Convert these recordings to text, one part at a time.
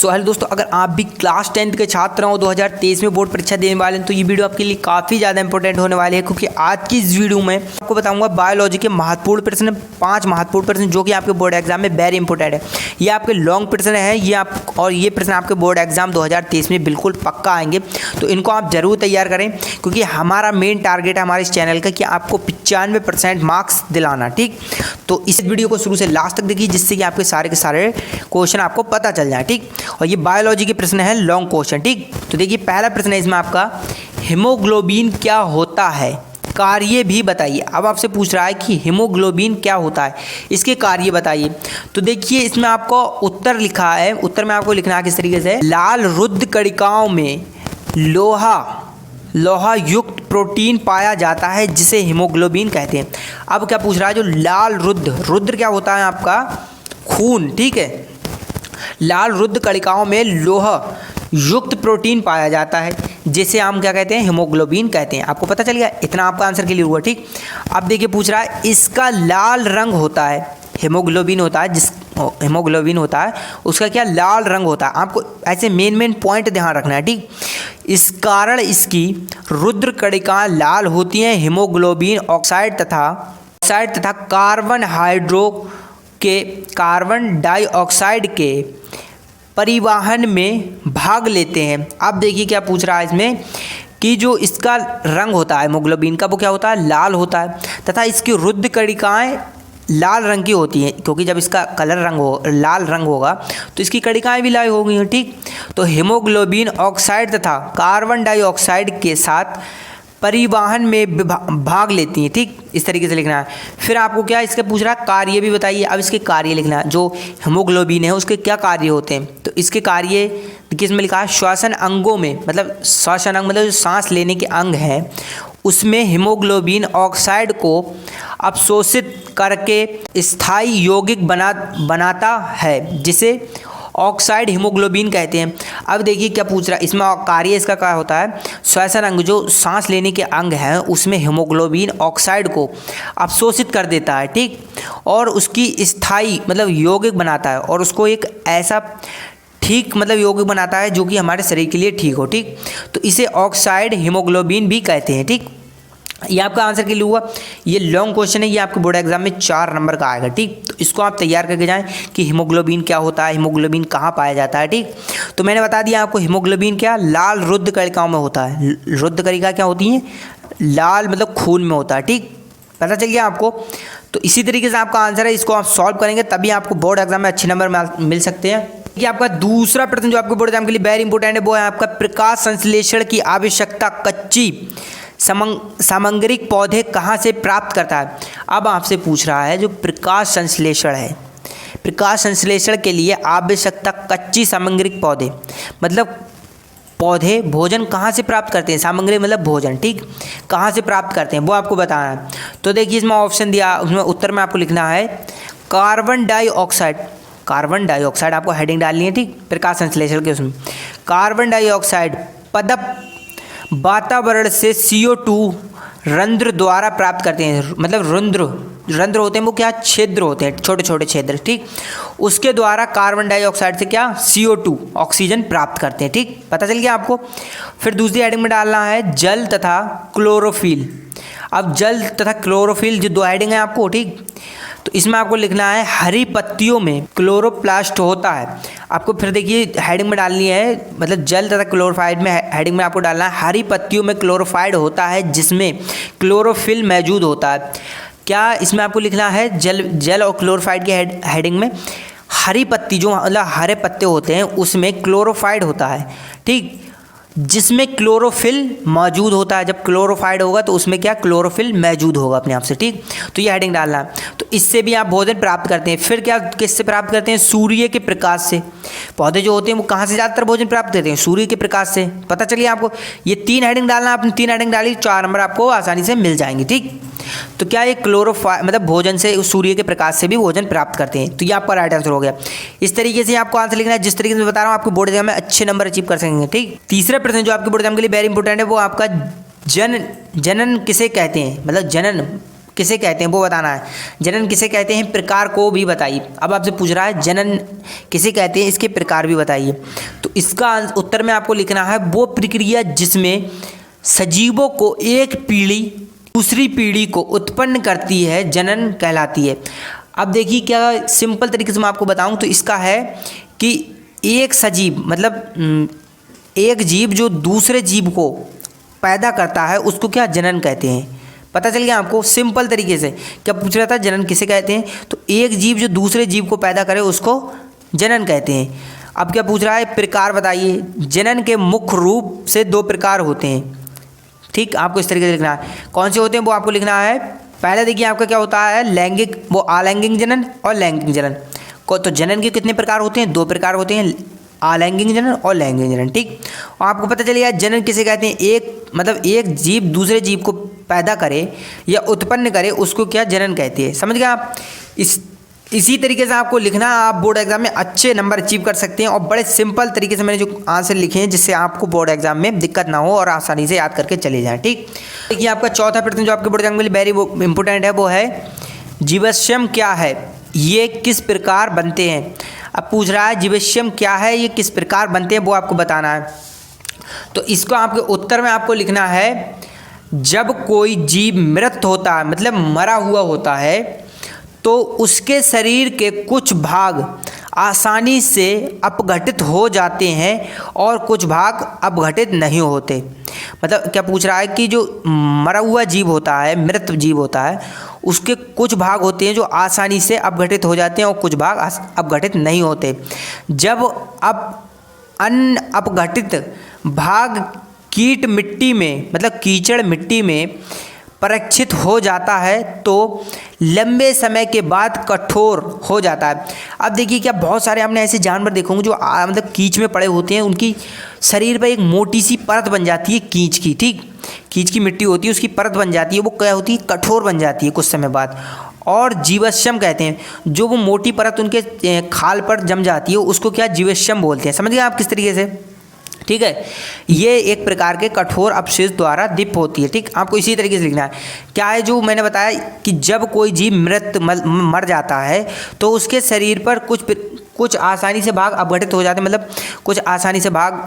So hello दोस्तों, अगर आप भी क्लास 10th के छात्र हो 2023 में बोर्ड परीक्षा देने वाले हैं तो ये वीडियो आपके लिए काफ़ी ज़्यादा इंपॉर्टेंट होने वाली है, क्योंकि आज की इस वीडियो में आपको बताऊंगा बायोलॉजी के महत्वपूर्ण प्रश्न, 5 महत्वपूर्ण प्रश्न जो कि आपके बोर्ड एग्जाम में वेरी इंपॉर्टेंट है। ये आपके लॉन्ग प्रश्न है ये प्रश्न आपके बोर्ड एग्जाम 2023 में बिल्कुल पक्का आएंगे, तो इनको आप जरूर तैयार करें, क्योंकि हमारा मेन टारगेट है हमारे इस चैनल का कि आपको 95% मार्क्स दिलाना। ठीक, तो इस वीडियो को शुरू से लास्ट तक देखिए, जिससे कि आपके सारे के सारे क्वेश्चन आपको पता चल जाए। ठीक, और ये बायोलॉजी के प्रश्न है लॉन्ग क्वेश्चन। ठीक, तो देखिए पहला प्रश्न है इसमें आपका, हीमोग्लोबिन क्या होता है, कार्य भी बताइए। अब आपसे पूछ रहा है कि हीमोग्लोबिन क्या होता है, इसके कार्य बताइए। तो देखिए इसमें आपको उत्तर लिखा है, उत्तर में आपको लिखना है किस तरीके से, लाल रुद्र कणिकाओं में लोहा युक्त प्रोटीन पाया जाता है जिसे हीमोग्लोबिन कहते हैं। अब क्या पूछ रहा है, जो लाल रुद्र क्या होता है आपका खून। ठीक है, लाल रुद्र कणिकाओं में लोहा युक्त प्रोटीन पाया जाता है जिसे हम क्या कहते हैं, हीमोग्लोबिन कहते हैं। आपको पता चल गया, इतना आपका आंसर क्लियर हुआ। ठीक, अब देखिए पूछ रहा है इसका लाल रंग होता है, हीमोग्लोबिन होता है हीमोग्लोबिन होता है उसका क्या लाल रंग होता है। आपको ऐसे मेन पॉइंट ध्यान रखना है। ठीक, इस कारण इसकी रुद्र कणिकाएं लाल होती हैं। हीमोग्लोबिन ऑक्साइड तथा कार्बन डाइऑक्साइड के परिवहन में भाग लेते हैं। अब देखिए क्या पूछ रहा है इसमें कि जो इसका रंग होता है हीमोग्लोबिन का, वो क्या होता है, लाल होता है, तथा इसकी रुद्र कणिकाएं लाल रंग की होती हैं, क्योंकि जब इसका लाल रंग होगा तो इसकी कणिकाएं भी लाल होंगी। ठीक, तो हीमोग्लोबिन ऑक्साइड तथा कार्बन डाइऑक्साइड के साथ परिवहन में भाग लेती हैं। ठीक, इस तरीके से लिखना है। फिर आपको क्या इसका पूछ रहा है, कार्य भी बताइए। अब इसके कार्य लिखना है, जो हीमोग्लोबिन है उसके क्या कार्य होते हैं। तो इसके कार्य देखिए इसमें लिखा है, श्वसन अंगों में, मतलब श्वसन अंग मतलब जो सांस लेने के अंग हैं उसमें हीमोग्लोबिन ऑक्साइड को अवशोषित करके स्थायी यौगिक बनाता है जिसे ऑक्साइड हीमोग्लोबिन कहते हैं। अब देखिए क्या पूछ रहा है इसमें, कार्य इसका क्या होता है, श्वसन अंग जो सांस लेने के अंग हैं उसमें हीमोग्लोबिन ऑक्साइड को अवशोषित कर देता है। ठीक, और उसकी स्थायी मतलब यौगिक बनाता है, और उसको एक ऐसा ठीक मतलब यौगिक बनाता है जो कि हमारे शरीर के लिए ठीक हो। ठीक, तो इसे ऑक्साइड हीमोग्लोबिन भी कहते हैं। ठीक, ये आपका आंसर के लिए हुआ। ये लॉन्ग क्वेश्चन है, ये आपके बोर्ड एग्जाम में 4 नंबर का आएगा। ठीक, तो इसको आप तैयार करके जाएं कि हीमोग्लोबिन क्या होता है, हीमोग्लोबिन कहाँ पाया जाता है। ठीक, तो मैंने बता दिया आपको हीमोग्लोबिन क्या लाल रुद्र कणिकाओं में होता है। रुद्र कणिका क्या होती हैं, लाल मतलब खून में होता है। ठीक, पता चल गया आपको। तो इसी तरीके से आपका आंसर है, इसको आप सॉल्व करेंगे तभी आपको बोर्ड एग्जाम में अच्छे नंबर मिल सकते हैं। ये आपका दूसरा प्रश्न जो आपके बोर्ड एग्जाम के लिए वेरी इंपॉर्टेंट है, वो है आपका प्रकाश संश्लेषण की आवश्यकता कच्ची सामग्रिक पौधे कहाँ से प्राप्त करता है। अब आपसे पूछ रहा है जो प्रकाश संश्लेषण है, प्रकाश संश्लेषण के लिए आवश्यकता कच्ची सामग्रिक पौधे मतलब पौधे भोजन कहाँ से प्राप्त करते हैं, सामग्री मतलब भोजन। ठीक, कहाँ से प्राप्त करते हैं वो आपको बताना है। तो देखिए इसमें ऑप्शन दिया, उसमें उत्तर में आपको लिखना है कार्बन डाइऑक्साइड आपको हेडिंग डालनी है। ठीक, प्रकाश संश्लेषण के उसमें कार्बन डाइऑक्साइड पदप वातावरण से CO2 रंध्र द्वारा प्राप्त करते हैं। मतलब रंध्र होते हैं, वो क्या छिद्र होते हैं, छोटे छोटे छिद्र। ठीक, उसके द्वारा कार्बन डाइऑक्साइड से क्या CO2 ऑक्सीजन प्राप्त करते हैं। ठीक, पता चल गया आपको। फिर दूसरी हेडिंग में डालना है जल तथा क्लोरोफिल। अब जल तथा क्लोरोफिल जो 2 हेडिंग है आपको। ठीक, तो इसमें आपको लिखना है हरी पत्तियों में क्लोरोप्लास्ट होता है। आपको फिर देखिए हेडिंग में डालनी है, मतलब जल तथा क्लोरोफाइड में हेडिंग में आपको डालना है हरी पत्तियों में क्लोरोफाइड होता है जिसमें क्लोरोफिल मौजूद होता है। क्या इसमें आपको लिखना है, जल और क्लोरोफाइड के हेडिंग में हरी पत्ती जो मतलब हरे पत्ते होते हैं उसमें क्लोरोफाइड होता है। ठीक, जिसमें क्लोरोफिल मौजूद होता है। जब क्लोरोफाइड होगा तो उसमें क्या क्लोरोफिल मौजूद होगा अपने आप से। ठीक, तो ये हेडिंग डालना है। तो इससे भी आप भोजन प्राप्त करते हैं। फिर क्या किससे प्राप्त करते हैं, सूर्य के प्रकाश से। पौधे जो होते हैं वो कहाँ से ज़्यादातर भोजन प्राप्त करते हैं, सूर्य के प्रकाश से। पता चलिए आपको। ये 3 हेडिंग डालना, आपने 3 हेडिंग डाली, 4 नंबर आपको आसानी से मिल जाएंगे। ठीक, तो क्या ये मतलब भोजन से, सूर्य के प्रकाश से भी भोजन प्राप्त करते हैं। तो ये आपका राइट आंसर हो गया। इस तरीके से आपको आंसर लिखना है, जिस तरीके से बता रहा हूँ आपको बोर्ड एग्जाम में अच्छे नंबर अचीव कर सकेंगे। ठीक, तीसरा प्रश्न जो आपके बोर्ड एग्जाम के लिए वेरी इंपॉर्टेंट है, वो आपका जनन किसे कहते हैं, मतलब जनन किसे कहते हैं वो बताना है। जनन किसे कहते हैं, प्रकार को भी बताइए। अब आपसे पूछ रहा है जनन किसे कहते हैं, इसके प्रकार भी बताइए। तो इसका उत्तर में आपको लिखना है वो प्रक्रिया जिसमें सजीवों को एक पीढ़ी दूसरी पीढ़ी को उत्पन्न करती है जनन कहलाती है। अब देखिए क्या सिंपल तरीके से मैं आपको बताऊं तो इसका है कि एक सजीव मतलब एक जीव जो दूसरे जीव को पैदा करता है उसको क्या जनन कहते हैं। पता चल गया आपको सिंपल तरीके से। क्या पूछ रहा था जनन किसे कहते हैं, तो एक जीव जो दूसरे जीव को पैदा करे उसको जनन कहते हैं। अब क्या पूछ रहा है, प्रकार बताइए। जनन के मुख्य रूप से 2 प्रकार होते हैं। ठीक, आपको इस तरीके से लिखना है। कौन से होते हैं वो आपको लिखना है। पहले देखिए आपका क्या होता है, लैंगिक वो अलैंगिक जनन और लैंगिक जनन को। तो जनन के कितने प्रकार होते हैं, 2 प्रकार होते हैं, अलैंगिक जनन और लैंगिक जनन। ठीक, और आपको पता चलिए जनन किसे कहते हैं, एक मतलब एक जीव दूसरे जीव को पैदा करे या उत्पन्न करे उसको क्या जनन कहते हैं। समझ गए आप। इसी तरीके से आपको लिखना, आप बोर्ड एग्जाम में अच्छे नंबर अचीव कर सकते हैं। और बड़े सिंपल तरीके से मैंने जो आंसर लिखे हैं जिससे आपको बोर्ड एग्जाम में दिक्कत ना हो और आसानी से याद करके चले जाएं। ठीक, देखिए आपका चौथा प्रश्न जो आपके बोर्ड एग्जाम के लिए वेरी इंपॉर्टेंट है वो है जीवाश्म क्या है, ये किस प्रकार बनते हैं। अब पूछ रहा है जीवाश्म क्या है, ये किस प्रकार बनते हैं वो आपको बताना है। तो इसको आपके उत्तर में आपको लिखना है जब कोई जीव मृत होता है मतलब मरा हुआ होता है तो उसके शरीर के कुछ भाग आसानी से अपघटित हो जाते हैं और कुछ भाग अपघटित नहीं होते। मतलब क्या पूछ रहा है कि जो मरा हुआ जीव होता है, मृत जीव होता है, उसके कुछ भाग होते हैं जो आसानी से अपघटित हो जाते हैं और कुछ भाग अपघटित नहीं होते। जब अन्य अपघटित भाग कीट मिट्टी में मतलब कीचड़ मिट्टी में परीक्षित हो जाता है तो लंबे समय के बाद कठोर हो जाता है। अब देखिए क्या बहुत सारे आपने ऐसे जानवर देखे होंगे जो मतलब कीच में पड़े होते हैं, उनकी शरीर पर एक मोटी सी परत बन जाती है कीच की। ठीक, कीच की मिट्टी होती है उसकी परत बन जाती है, वो क्या होती है, कठोर बन जाती है कुछ समय बाद। और जीवाश्म कहते हैं जो वो मोटी परत उनके खाल पर जम जाती है उसको क्या जीवाश्म बोलते हैं। समझ गए आप किस तरीके से। ठीक है, ये एक प्रकार के कठोर अपशिष्ट द्वारा दीप्त होती है। ठीक, आपको इसी तरीके से लिखना है। क्या है जो मैंने बताया कि जब कोई जीव मर जाता है तो उसके शरीर पर कुछ आसानी से भाग अपघटित हो जाते हैं, मतलब कुछ आसानी से भाग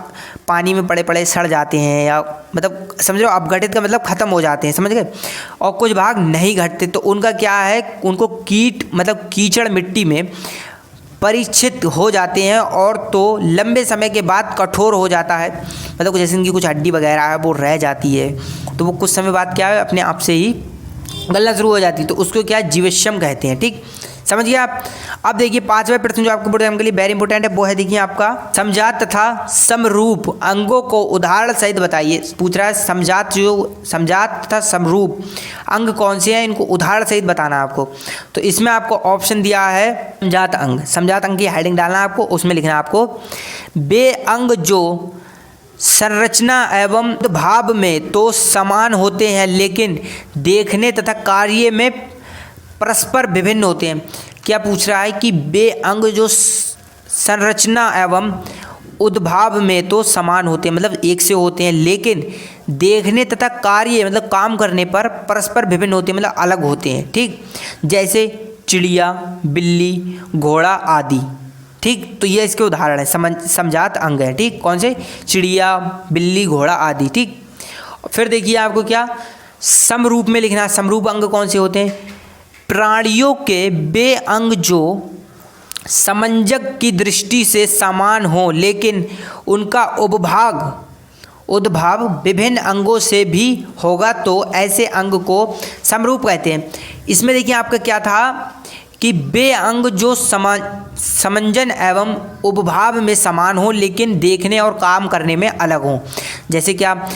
पानी में पड़े पड़े सड़ जाते हैं या मतलब समझ लो अपघटित का मतलब ख़त्म हो जाते हैं। समझ गए। और कुछ भाग नहीं घटते तो उनका क्या है, उनको कीट मतलब कीचड़ मिट्टी में परीक्षित हो जाते हैं और तो लंबे समय के बाद कठोर हो जाता है, मतलब जैसे इनकी कुछ हड्डी वगैरह है वो रह जाती है तो वो कुछ समय बाद क्या है अपने आप से ही गलना शुरू हो जाती है, तो उसको क्या जीवाश्म कहते हैं। ठीक, समझिए आप। अब देखिए 5वां प्रश्न जो आपके बोर्ड एग्जाम के लिए वेरी इंपॉर्टेंट है वो है देखिए आपका समजात तथा समरूप अंगों को उदाहरण सहित बताइए। पूछ रहा है समजात तथा समरूप अंग कौन से हैं, इनको उदाहरण सहित बताना है आपको। तो इसमें आपको ऑप्शन दिया है समजात अंग। समजात अंग की हेडिंग डालना है आपको, उसमें लिखना है आपको वे अंग जो संरचना एवं भाव में तो समान होते हैं लेकिन देखने तथा कार्य में परस्पर विभिन्न होते हैं। क्या पूछ रहा है कि वे अंग जो संरचना एवं उद्भाव में तो समान होते हैं मतलब एक से होते हैं लेकिन देखने तथा कार्य मतलब काम करने पर परस्पर विभिन्न होते हैं मतलब अलग होते हैं। ठीक, जैसे चिड़िया, बिल्ली, घोड़ा आदि। ठीक, तो ये इसके उदाहरण है, समजात अंग है। ठीक, कौन से, चिड़िया, बिल्ली, घोड़ा आदि। ठीक, फिर देखिए आपको क्या समरूप में लिखना है। समरूप अंग कौन से होते हैं, प्राणियों के वे अंग जो समंजक की दृष्टि से समान हो लेकिन उनका उद्भाव विभिन्न अंगों से भी होगा तो ऐसे अंग को समरूप कहते हैं। इसमें देखिए आपका क्या था कि वे अंग जो समंजन एवं उपभाव में समान हो लेकिन देखने और काम करने में अलग हों। जैसे कि आप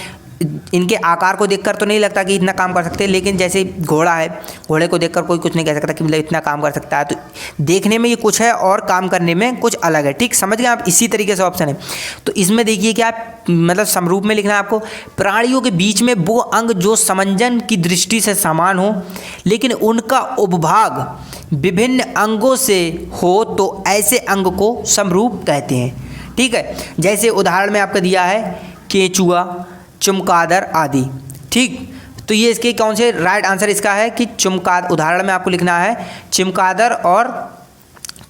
इनके आकार को देखकर तो नहीं लगता कि इतना काम कर सकते, लेकिन जैसे घोड़ा है, घोड़े को देखकर कोई कुछ नहीं कह सकता कि मतलब इतना काम कर सकता है, तो देखने में ये कुछ है और काम करने में कुछ अलग है। ठीक, समझ गए आप। इसी तरीके से ऑप्शन है। तो इसमें देखिए क्या मतलब समरूप में लिखना है आपको प्राणियों के बीच में वो अंग जो समंजन की दृष्टि से समान हो लेकिन उनका उपभाग विभिन्न अंगों से हो तो ऐसे अंग को समरूप कहते हैं। ठीक है, जैसे उदाहरण में आपका दिया है केंचुआ, चमगादड़ आदि। ठीक, तो ये इसके कौन से राइट आंसर इसका है कि चमगादड़, उदाहरण में आपको लिखना है चमगादड़ और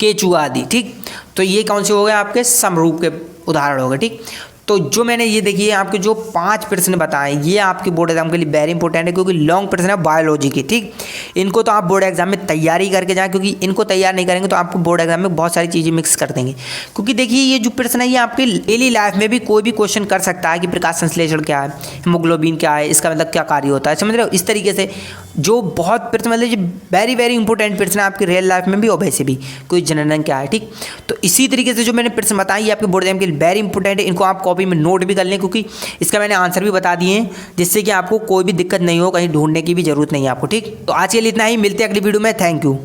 केचुआ आदि, ठीक। तो ये कौन से हो गए आपके समरूप के उदाहरण हो गए, ठीक। तो जो मैंने ये देखिए आपके जो 5 प्रश्न बताए ये आपके बोर्ड एग्जाम के लिए वेरी इंपॉर्टेंट है, क्योंकि लॉन्ग प्रश्न है बायोलॉजी के, ठीक। इनको तो आप बोर्ड एग्जाम में तैयारी करके जाएं, क्योंकि इनको तैयार नहीं करेंगे तो आपको बोर्ड एग्जाम में बहुत सारी चीज़ें मिक्स कर देंगे। क्योंकि देखिए ये जो प्रश्न है ये आपके डेली लाइफ में भी कोई भी क्वेश्चन कर सकता है कि प्रकाश संश्लेषण क्या है, हीमोग्लोबिन क्या है, इसका मतलब क्या कार्य होता है, समझ रहे हो। इस तरीके से जो बहुत प्रश्न मतलब वेरी वेरी इंपॉर्टेंट प्रश्न है आपके रियल लाइफ में भी और वैसे भी, कोई जनरल क्या है, ठीक। तो इसी तरीके से जो मैंने प्रश्न बताए ये आपके बोर्ड एग्जाम के लिए वेरी इंपॉर्टेंट है, इनको आप कॉपी में नोट भी कर लें, क्योंकि इसका मैंने आंसर भी बता दिए हैं, जिससे कि आपको कोई भी दिक्कत नहीं हो, कहीं ढूंढने की भी जरूरत नहीं है आपको, ठीक। तो आज के लिए इतना ही, मिलते हैं अगली वीडियो में। Thank you.